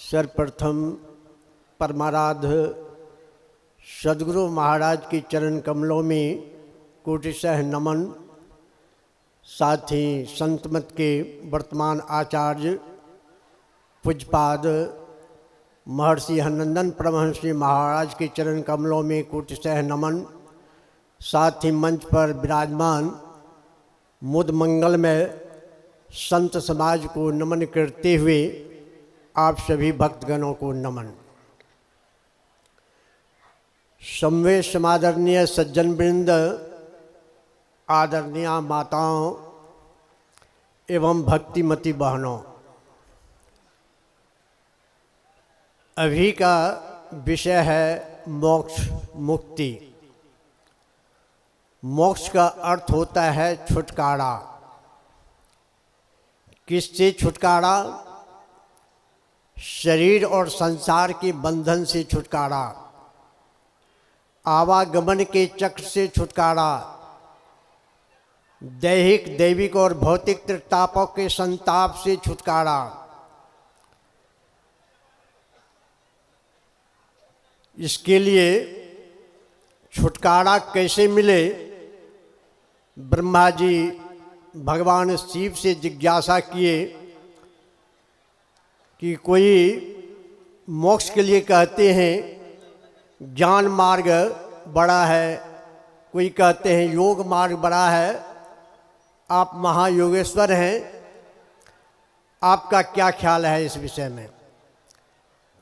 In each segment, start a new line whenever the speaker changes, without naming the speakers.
सर्वप्रथम परमाराध्य सद्गुरु महाराज के चरण कमलों में कोटिशः नमन। साथ ही संत मत के वर्तमान आचार्य पूज्यपाद महर्षि हरनंदन परमहंस जी महाराज के चरण कमलों में कोटिशः नमन। साथ ही मंच पर विराजमान मुद मंगल में संत समाज को नमन करते हुए आप सभी भक्तगणों को नमन। समवेत समादरणीय सज्जन वृंद, आदरणीय माताओं एवं भक्तिमती बहनों, अभी का विषय है मोक्ष मुक्ति। मोक्ष का अर्थ होता है छुटकारा। किससे छुटकारा? शरीर और संसार के बंधन से छुटकारा, आवागमन के चक्र से छुटकारा, दैहिक दैविक और भौतिक त्रितापों के संताप से छुटकारा। इसके लिए छुटकारा कैसे मिले? ब्रह्मा जी भगवान शिव से जिज्ञासा किए कि कोई मोक्ष के लिए कहते हैं ज्ञान मार्ग बड़ा है, कोई कहते हैं योग मार्ग बड़ा है, आप महायोगेश्वर हैं, आपका क्या ख्याल है इस विषय में?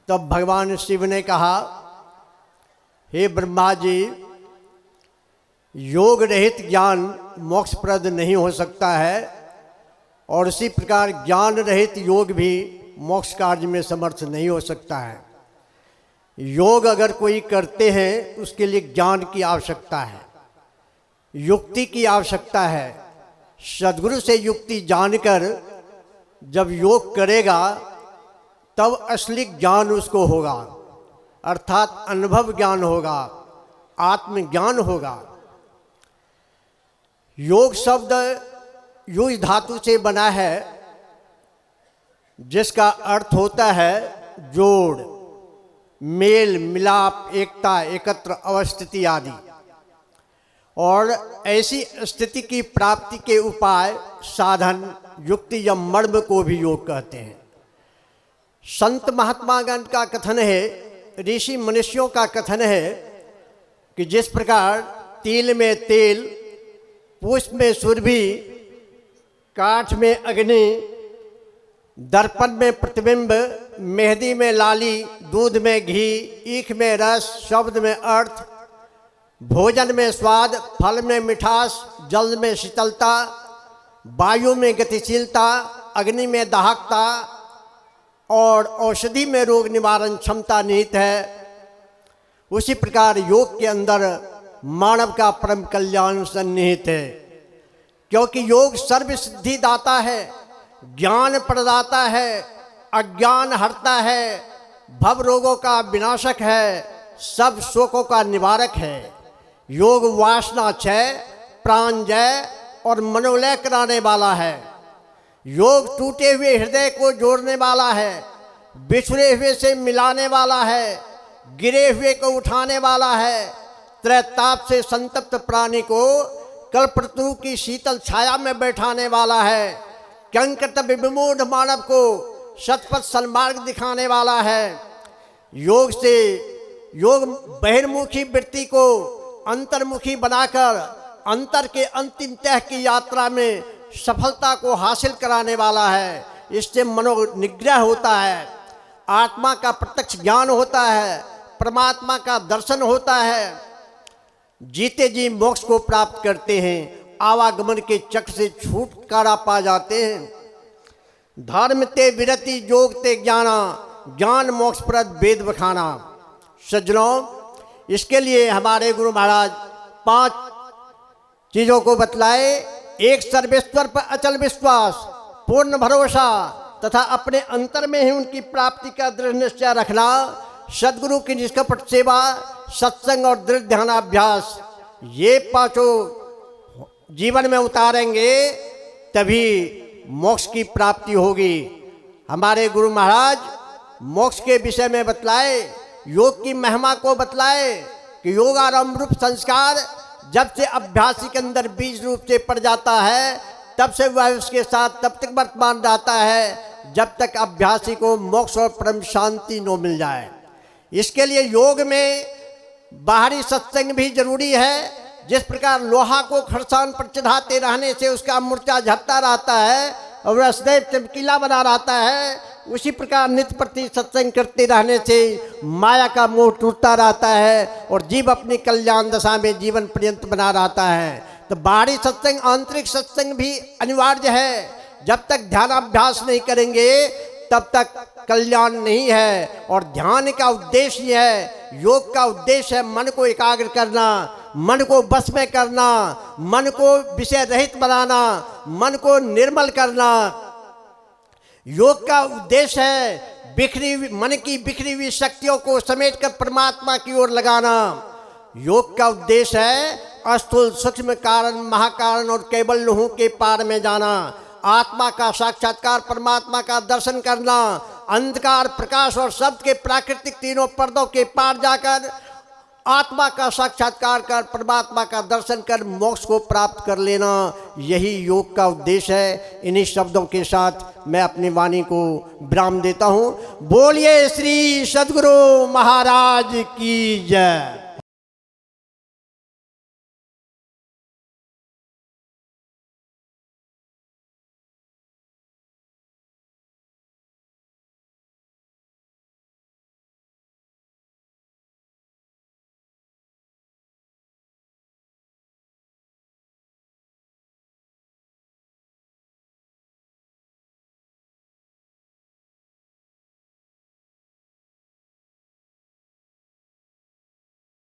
तब भगवान शिव ने कहा, हे ब्रह्मा जी, योग रहित ज्ञान मोक्षप्रद नहीं हो सकता है और इसी प्रकार ज्ञान रहित योग भी मोक्ष कार्य में समर्थ नहीं हो सकता है। योग अगर कोई करते हैं उसके लिए ज्ञान की आवश्यकता है, युक्ति की आवश्यकता है। सद्गुरु से युक्ति जानकर जब योग करेगा तब असली ज्ञान उसको होगा, अर्थात अनुभव ज्ञान होगा, आत्मज्ञान होगा। योग शब्द युज धातु से बना है जिसका अर्थ होता है जोड़, मेल मिलाप, एकता, एकत्र अवस्थिति आदि। और ऐसी स्थिति की प्राप्ति के उपाय, साधन, युक्ति या मर्म को भी योग कहते हैं। संत महात्मागण का कथन है, ऋषि मनुष्यों का कथन है कि जिस प्रकार तिल में तेल, पुष्प में सुरभि, काठ में अग्नि, दर्पण में प्रतिबिंब, मेहंदी में लाली, दूध में घी, ईख में रस, शब्द में अर्थ, भोजन में स्वाद, फल में मिठास, जल में शीतलता, वायु में गतिशीलता, अग्नि में दाहकता और औषधि में रोग निवारण क्षमता निहित है। उसी प्रकार योग के अंदर मानव का परम कल्याण सन्निहित है, क्योंकि योग सर्व सिद्धि दाता है, ज्ञान प्रदाता है, अज्ञान हरता है, भव रोगों का विनाशक है, सब शोकों का निवारक है। योग वासना क्षय, प्राण जय और मनोलय कराने वाला है। योग टूटे हुए हृदय को जोड़ने वाला है, बिछड़े हुए से मिलाने वाला है, गिरे हुए को उठाने वाला है, त्रैताप से संतप्त प्राणी को कल्पतरु की शीतल छाया में बैठाने वाला है, कंकट विमूढ़ मानव को सतपथ सन्मार्ग दिखाने वाला है। योग बहिर्मुखी वृत्ति को अंतर्मुखी बनाकर अंतर के अंतिम तह की यात्रा में सफलता को हासिल कराने वाला है। इससे मनोनिग्रह होता है, आत्मा का प्रत्यक्ष ज्ञान होता है, परमात्मा का दर्शन होता है। जीते जी मोक्ष को प्राप्त करते हैं, आवागमन के चक्र से छुटकारा पा जाते हैं। धर्म ते विरति योग ते ज्ञाना, ज्ञान मोक्षप्रद वेद बखाना। सज्जनों, इसके लिए हमारे गुरु महाराज 5 चीज़ों को बतलाए। एक, सर्वेश्वर पर अचल विश्वास, पूर्ण भरोसा तथा अपने अंतर में ही उनकी प्राप्ति का दृढ़ निश्चय रखना। सद्गुरु की निष्कपट सेवा, सत्संग और दृढ़ ध्यानाभ्यास, ये 5 जीवन में उतारेंगे तभी मोक्ष की प्राप्ति होगी। हमारे गुरु महाराज मोक्ष के विषय में बतलाए, योग की महिमा को बतलाए कि योगारंभ रूप संस्कार जब से अभ्यासी के अंदर बीज रूप से पड़ जाता है, तब से वह उसके साथ तब तक वर्तमान रहता है जब तक अभ्यासी को मोक्ष और परम शांति न मिल जाए। इसके लिए योग में बाहरी सत्संग भी जरूरी है। जिस प्रकार लोहा को खरसान पर चढ़ाते रहने से उसका मूर्छा झड़ता रहता है और वह सदैव चमकीला बना रहता है, उसी प्रकार नित्य प्रति सत्संग करते रहने से माया का मोह टूटता रहता है और जीव अपनी कल्याण दशा में जीवन पर्यंत बना रहता है। तो बाहरी सत्संग, आंतरिक सत्संग भी अनिवार्य है। जब तक ध्यानाभ्यास नहीं करेंगे तब तक कल्याण नहीं है। और ध्यान का उद्देश्य ये है, योग का उद्देश्य है मन को एकाग्र करना, मन को बस में करना, मन को विषय रहित बनाना, मन को निर्मल करना। योग का उद्देश्य है मन की बिखरी हुई शक्तियों को समेटकर परमात्मा की ओर लगाना। योग का उद्देश्य है स्थूल सूक्ष्म कारण महाकारण और केवल लौह के पार में जाना, आत्मा का साक्षात्कार, परमात्मा का दर्शन करना, अंधकार प्रकाश और शब्द के प्राकृतिक तीनों पर्दों के पार जाकर आत्मा का साक्षात्कार कर परमात्मा का दर्शन कर मोक्ष को प्राप्त कर लेना, यही योग का उद्देश्य है। इन्हीं शब्दों के साथ मैं अपनी वाणी को विराम देता हूँ। बोलिए श्री सद्गुरु महाराज की जय।